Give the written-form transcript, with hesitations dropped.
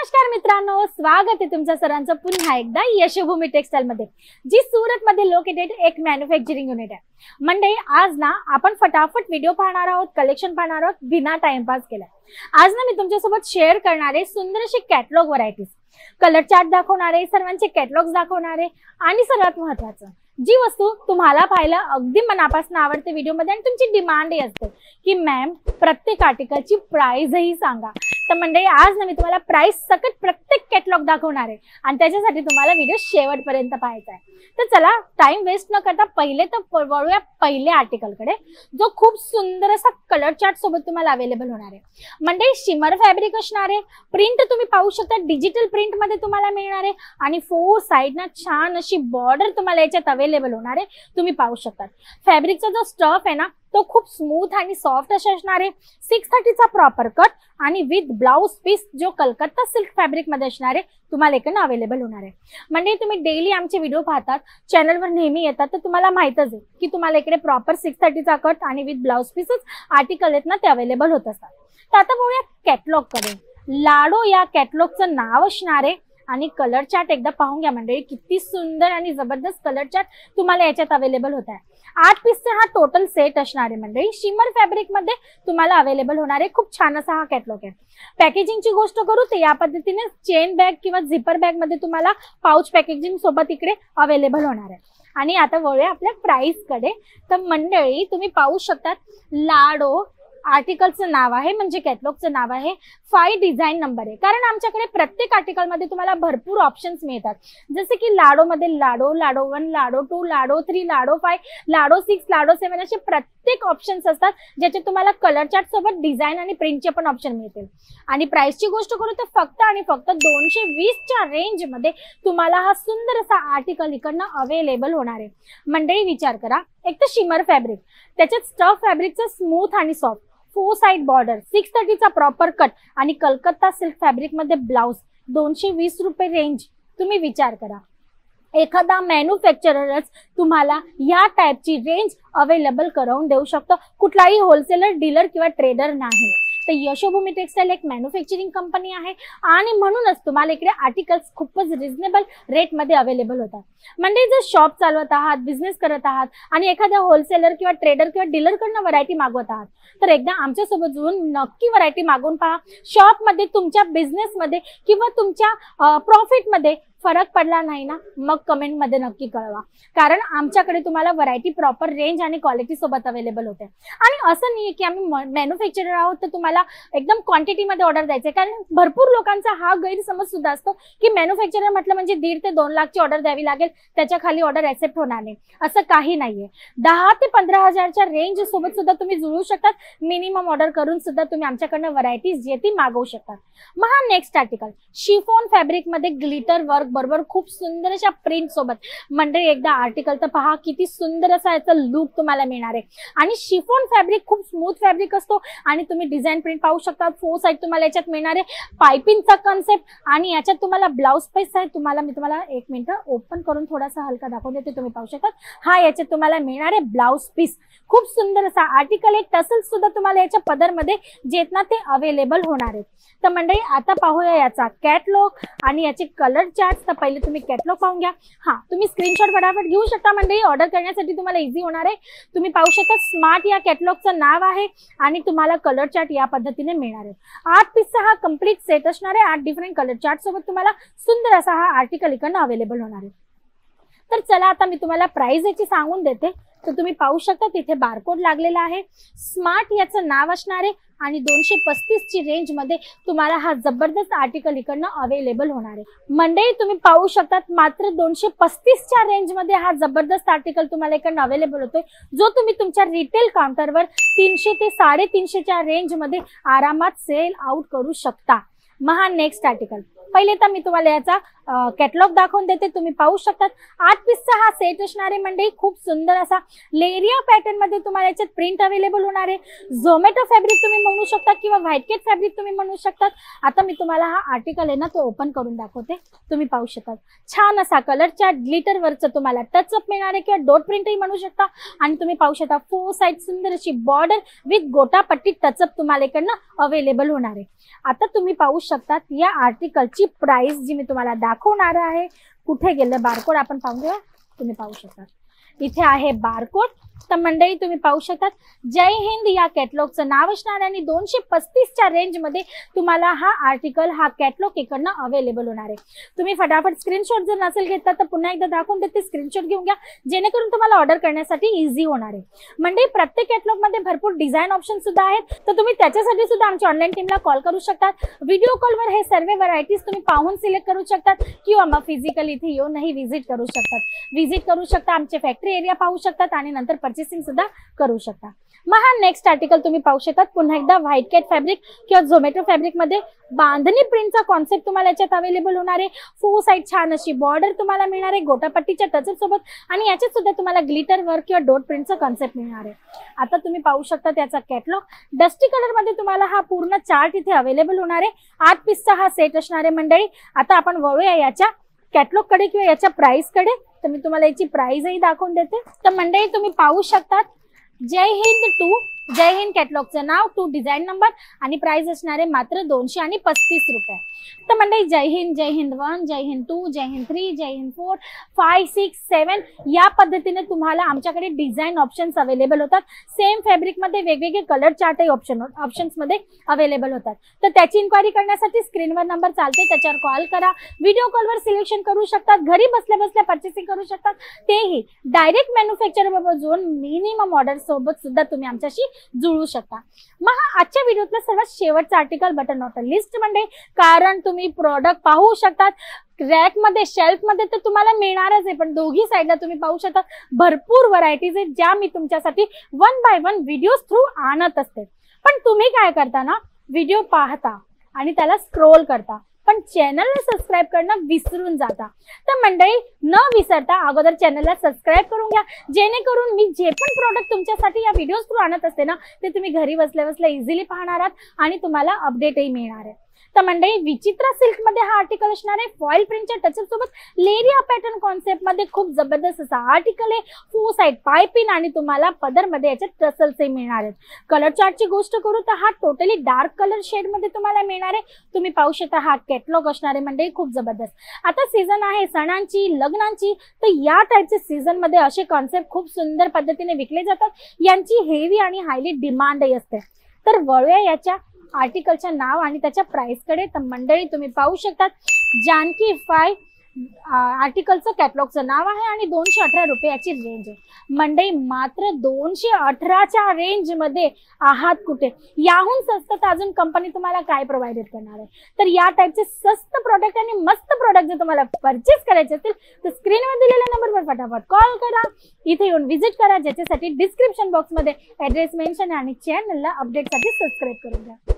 नमस्कार मित्रांनो, स्वागत आहे तुमच्या सर्वांचं पुन्हा एकदा यशोभूमी टेक्सटाईल मध्ये, जी सूरत मध्ये लोकेटेड एक मॅन्युफॅक्चरिंग युनिट आहे। मंडळी, आज ना आपण फटाफट व्हिडिओ पाहणार आहोत, कलेक्शन पाहणार आहोत बिना टाइमपास केला। आज ना मी तुमच्यासोबत शेअर करणार आहे सुंदर अशी कॅटलॉग व्हरायटीज, कलर चार्ट दाखवणार आहे, सर्वांचे कॅटलॉग्स दाखवणार आहे आणि सर्वात महत्त्वाचं, जी वस्तू तुम्हाला पाहायला अगदी मनापासून आवडते व्हिडिओ मध्ये आणि तुमची डिमांडही असते की मॅम प्रत्येक आर्टिकलची प्राइसही सांगा। तर मंडळी, आज ना मी तुम्हाला प्राइस सकट प्रत्येक कॅटलॉग दाखवणार आहे आणि त्याच्यासाठी तुम्हाला व्हिडिओ शेवटपर्यंत पाहायचा आहे। तर चला टाइम वेस्ट न करता पहिले तर वळूया पहिले आर्टिकल कडे, जो खूप सुंदर असा कलर चार्ट सोबत तुम्हाला अवेलेबल होणार आहे। मंडळी, शिमर फॅब्रिक असणार आहे, प्रिंट तुम्ही पाहू शकता डिजिटल प्रिंट मध्ये तुम्हाला मिळणार आहे आणि फोर साइड ना छान अशी बॉर्डर तुम्हाला याच्यात अवेलेबल होणार आहे, तुम्ही पाहू शकता। फॅब्रिकचा जो स्टफ आहे ना तो खूप स्मूथ आणि सॉफ्ट असणार आहे। 630 चा प्रॉपर कट आणि विथ ब्लाउज पीस जो कलकत्ता सिल्क फॅब्रिक मध्ये असणार आहे, तुम्हाला इकडे अवेलेबल होणार आहे। म्हणजे तुम्ही डेली आमचे व्हिडिओ पाहतात, चॅनलवर नेहमी येतात, तर तुम्हाला माहितच आहे की तुम्हाला इकडे प्रॉपर 630 चा कट आणि विथ ब्लाउज पीसच आर्टिकल आहेत ना ते अवेलेबल होत असतात। तर आता बघूया कॅटलॉग कडे। लाडो या कॅटलॉगचं नाव असणार आहे आणि कलर चार्ट एकदा पाहून घ्या मंडळी, किती सुंदर आणि जबरदस्त कलर चार्ट तुम्हाला याच्यात अवेलेबल होत आहे। 8 पीसचा हा टोटल सेट असणार आहे मंडळी, शिमर फॅब्रिक मध्ये तुम्हाला अवेलेबल होणार आहे। खूप छान असा हा कॅटलॉग आहे। पॅकेजिंगची गोष्ट करू तर या पद्धतीने चेन बॅग किंवा झिपर बॅग मध्ये तुम्हाला पाउच पॅकेजिंग सोबत इकडे अवेलेबल होणार आहे। आणि आता वळूया आपल्या प्राइस कडे। तर मंडळी, तुम्ही पाहू शकतात लाडो आर्टिकलचं नाव आहे, म्हणजे कॅटलॉगचं नाव आहे, 5 डिझाइन नंबर आहे, कारण आमच्याकडे प्रत्येक आर्टिकल मध्ये तुम्हाला भरपूर ऑप्शन्स मिळतात, जसे की लाडो मध्ये लाडो, लाडो 1, लाडो 2, लाडो 3, लाडो 5, लाडो 6, लाडो 7 असे प्रत्येक ऑप्शन्स असतात, ज्याचे तुम्हाला कलर चार्ट सोबत डिझाइन आणि प्रिंटचे पण ऑप्शन मिळतील। आणि प्राइसची गोष्ट करू तर फक्त आणि फक्त 220 च्या रेंज मध्ये तुम्हाला हा सुंदर असा आर्टिकल इकडनं अवेलेबल होणार आहे। मंडळी, विचार करा, एक तर शिमर फॅब्रिक, त्याच्यात स्टफ फॅब्रिकचं स्मूथ आणि सॉफ्ट, 4 साइड बॉर्डर, 630 चा प्रॉपर कट आणि कलकत्ता सिल्क फॅब्रिक मध्ये ब्लाउज, 220 रुपये रेंज। तुम्ही विचार करा, एखादा मॅन्युफॅक्चररच तुम्हाला या टाइपची रेंज अवेलेबल करून देऊ शकतो, कुठलाही होलसेलर, डीलर किंवा ट्रेडर नाही। तर यशोभूमी टेक्सटाईल एक मॅन्युफॅक्चरिंग कंपनी आहे आणि म्हणूनच तुम्हाला इकडे आर्टिकल्स खूपच रिझनेबल रेट मध्ये अवेलेबल होतात। म्हणजे जर शॉप चालवत आहात, बिझनेस करत आहात आणि एखाद्या होलसेलर किंवा ट्रेडर किंवा डीलर कडनं व्हरायटी मागवत आहात, तर एकदा आमच्यासोबत जुळून नक्की व्हरायटी मागवून पहा। शॉप मध्ये, तुमच्या बिझनेस मध्ये किंवा तुमच्या प्रॉफिट मध्ये फरक पडला नाही ना, मग कमेंट मध्ये नक्की कळवा, कारण आमच्याकडे तुम्हाला व्हरायटी प्रॉपर रेंज आणि क्वालिटी सोबत अवेलेबल होते। आणि असं नाही की आम्ही मॅन्युफॅक्चरर आहोत तर तुम्हाला एकदम क्वांटिटी मध्ये ऑर्डर द्यायचे, कारण भरपूर लोकांचा हा गैरसमज सुद्धा असतो की मॅन्युफॅक्चरर म्हटलं म्हणजे 1.5 ते 2 लाखची ऑर्डर द्यावी लागेल, त्याच्या खाली ऑर्डर ऍक्सेप्ट होणार नाही, असं काही नाहीये। 10 ते 15,000च्या रेंज सोबत सुद्धा तुम्ही जुळू शकतात, मिनिमम ऑर्डर करून सुद्धा तुम्ही आमच्याकडनं व्हरायटीज जे ती मागवू शकतात। मग हा नेक्स्ट आर्टिकल शिफॉन फॅब्रिक मध्ये ग्लिटर वर्क बरोबर खूप सुंदर अशा प्रिंट सोबत। मंडळी, एकदा आर्टिकल तर पहा, किती सुंदर असा याचा लुक तुम्हाला मिळणार आहे। आणि शिफॉन फॅब्रिक खूप स्मूथ फॅब्रिक असतो आणि तुम्ही डिझाइन प्रिंट पाहू शकता, 4 साइड तुम्हाला याच्यात मिळणार आहे, पाइपिंगचा कॉन्सेप्ट आणि याच्यात तुम्हाला ब्लाउज पीस आहे। मी तुम्हाला 1 मिनिट ओपन करून थोडासा हलका दाखवून देते, तुम्ही पाहू शकता हा याच्यात तुम्हाला मिळणार आहे ब्लाउज पीस। खूप सुंदर असा आर्टिकल, एक टसल सुद्धा तुम्हाला याच्या पदरमध्ये जे ना ते अवेलेबल होणार आहे। तर मंडळी, आता पाहूया याचा कॅटलॉग आणि याचे कलर चार्ट। तर पहिले तुम्ही कॅटलॉग पाहून घ्या। तुम्ही स्क्रीनशॉट फटाफट घेऊ शकता मंडळी, ऑर्डर करण्यासाठी तुम्हाला इझी होणार आहे। तुम्ही पाहू शकता स्मार्ट या कॅटलॉगचं नाव आहे आणि तुम्हाला कलर चार्ट या पद्धतीने मिळणार आहे। 8 पीसचा हा कंप्लीट सेट असणार आहे, 8 डिफरंट कलर चार्ट सोबत तुम्हाला सुंदर असा हा आर्टिकल इकडनं अवेलेबल होणार आहे। तर चला आता मी तुम्हाला प्राइस याची सांगून देते। तर तुम्ही पाहू शकता तिथे बारकोड लागलेला आहे, स्मार्ट याचं नाव असणार आहे आणि 235 ची रेंज मध्ये तुम्हाला हा जबरदस्त आर्टिकल इकडनं अवेलेबल होणार आहे। मंडळी, तुम्ही पाहू शकतात मात्र 235 च्या रेंज मध्ये हा जबरदस्त आर्टिकल तुम्हाला इकडनं अवेलेबल होतोय, जो तुम्ही तुमच्या रिटेल काउंटरवर 300 ते 350 च्या रेंज मध्ये आरामात सेल आउट करू शकता। मग हा नेक्स्ट आर्टिकल, पहिले तर मी तुम्हाला याचा कॅटलॉग दाखवून देते। तुम्ही पाहू शकतात 8 पीसचा हा सेट असणार आहे मंडळी, खूप सुंदर असा लेरिया पॅटर्न मध्ये तुम्हाला याच्यात प्रिंट अवेलेबल होणार आहे। झोमॅटो फॅब्रिक तुम्ही म्हणू शकता किंवा व्हाईट केट फॅब्रिक तुम्ही म्हणू शकतात। आता मी तुम्हाला हा आर्टिकल आहे ना तो ओपन करून दाखवते। तुम्ही पाहू शकता छान असा कलरच्या ग्लिटर वरचं तुम्हाला टच अप मिळणार आहे किंवा डॉट प्रिंटही म्हणू शकता। आणि तुम्ही पाहू शकता 4 साइड सुंदर अशी border with gotapatti touch up तुम्हाला इकडनं अवेलेबल होणार आहे। आता तुम्ही पाहू शकता या आर्टिकलच्या ची प्राइस जी मी तुम्हाला दाखवणार आहे, कुठे गेलं बारकोड आपण पाहूया, तुम्ही पाहू शकता इथे आहे बारकोड। तर मंडळी तुम्ही पाहू शकतात जय हिंद या कॅटलॉगचं नाव असणार आणि 235च्या रेंज मध्ये तुम्हाला हा आर्टिकल हा कॅटलॉग इकडनं अवेलेबल होणार आहे। तुम्ही फटाफट स्क्रीनशॉट जर नसेल घेतला तर पुन्हा एकदा दाखवून देते, स्क्रीनशॉट घेऊन घ्या जेणेकरून तुम्हाला ऑर्डर करण्यासाठी इझी होणार आहे। मंडळी प्रत्येक कॅटलॉग मध्ये भरपूर डिझाईन ऑप्शन सुद्धा आहेत, तर तुम्ही त्याच्यासाठी सुद्धा आमच्या ऑनलाईन टीमला कॉल करू शकतात। व्हिडिओ कॉलवर हे सर्व व्हरायटीज तुम्ही पाहून सिलेक्ट करू शकतात किंवा मग फिजिकली इथे येऊनही व्हिजिट करू शकता, आमचे फॅक्टरी एरिया पाहू शकतात आणि नंतर परचेसिंग सुद्धा करू शकता। मग हा नेक्स्ट आर्टिकल तुम्ही पाहू शकतात पुन्हा एकदा व्हाईट कॅट फॅब्रिक किंवा झोमॅटो फॅब्रिक मध्ये बांधणी प्रिंटचा कॉन्सेप्ट तुम्हाला याच्यात अवेलेबल होणार आहे। फोर साइड छान अशी बॉर्डर तुम्हाला मिळणार आहे गोटापट्टीच्या टचर सोबत आणि याच्यात सुद्धा तुम्हाला ग्लिटर वर्क किंवा डॉट प्रिंटचा कॉन्सेप्ट मिळणार आहे। आता तुम्ही पाहू शकता त्याचा कॅटलॉग डस्टी कलर मध्ये तुम्हाला हा पूर्ण चार्ट इथे अवेलेबल होणार आहे। 8 पीसचा हा सेट असणार आहे। मंडळी आता आपण वळूया याच्या कॅटलॉग कडे किंवा याच्या प्राइस कडे, तर मी तुम्हाला याची प्राइसही दाखवून देते। तर मंडळी तुम्ही पाहू शकतात जय हिंद 2 जय हिंद कॅटलॉगचं नाव 2 डिझाईन नंबर आणि प्राइस असणार आहे मात्र 235 रुपये। तर मंडळी जय हिंद 1 जय हिंद 2 जय हिंद 3 जय हिंद 4 5 6 7 या पद्धतीने तुम्हाला आमच्याकडे डिझाईन ऑप्शन्स अवेलेबल होतात। सेम फॅब्रिक मध्ये वेगवेगळे कलर चार्टही ऑप्शन्स मध्ये अवेलेबल होतात। तर त्याची इन्क्वायरी करण्यासाठी स्क्रीनवर नंबर चालते, त्याच्यावर कॉल करा, व्हिडिओ कॉलवर सिलेक्शन करू शकतात, घरी बसल्या बसल्या परचेसिंग करू शकतात, तेही डायरेक्ट मॅन्युफॅक्चरर बरोबर जोन मिनिमम ऑर्डर सोबत सुद्धा तुम्ही आमच्याशी जुळू शकता। मग हा आजच्या व्हिडिओतला सर्वात शेवटचा आर्टिकल बटन नॉट लिस्ट म्हणजे कारण तुम्ही प्रोडक्ट पाहू शकतात रॅक मध्ये शेल्फ मध्ये तर तुम्हाला मिळणारच आहे, पण दोघी साइडला तुम्ही पाहू शकता भरपूर व्हरायटीज आहेत ज्या मी तुमच्यासाठी 1 बाय 1 व्हिडिओज थ्रू आणत असते। पण तुम्ही काय करता ना, व्हिडिओ पाहता आणि त्याला स्क्रोल करता पण चॅनलला सबस्क्राइब करणं विसरून जाता। तर मंडळी न विसरता अगोदर चॅनलला सबस्क्राइब करून घ्या जेणेकरून मी जे पण प्रोडक्ट तुमच्यासाठी या व्हिडिओज थ्रू आणत असते ना ते तुम्ही घरी बसल्या बसल्या इझिली पाहणार आहात आणि तुम्हाला अपडेटही मिळणार आहे। तर मंडळी विचित्रा सिल्क मध्ये हा आर्टिकल असणार आहे। फॉइल प्रिंटच्या टचर सोबत लेरिया पॅटर्न कॉन्सेप्ट मध्ये खूप जबरदस्त असा आर्टिकल आहे। 4 साइड पाइपिंग आणि तुम्हाला पदर मध्ये याच्यात टसल्सही मिळणार आहेत। कलर चार्टची गोष्ट करू तर हा टोटली डार्क कलर शेड मध्ये तुम्हाला मिळणार आहे। तुम्ही पाहू शकता हा कॅटलॉग असणार आहे मंडळी खूप जबरदस्त। आता सीझन आहे सणांची लग्नांची, तर या टाइपचे सीझन मध्ये असे कॉन्सेप्ट खूप सुंदर पद्धतीने विकले जातात, यांची हेवी आणि हायली डिमांडही असते। तर वळूया याच्या आर्टिकलचं नाव आणि त्याच्या प्राइस कडे। तर मंडळी तुम्ही पाहू शकतात जानकी 5 आर्टिकलचं कॅटलॉगचं नाव आहे आणि 218 रुपये याची रेंज आहे। मंडळी मात्र 218च्या रेंज मध्ये आहात कुठे, याहून स्वस्त तर अजून कंपनी तुम्हाला काय प्रोव्हाइड करणार आहे। तर या टाइपचे स्वस्त प्रोडक्ट आणि मस्त प्रोडक्ट जर तुम्हाला परचेस करायचे असतील तर स्क्रीनवर दिलेल्या नंबरवर फटाफट कॉल करा, इथे येऊन व्हिजिट करा, ज्याच्यासाठी डिस्क्रिप्शन बॉक्स मध्ये ऍड्रेस मेन्शन आहे आणि चॅनलला अपडेटसाठी सबस्क्राइब करून घ्या।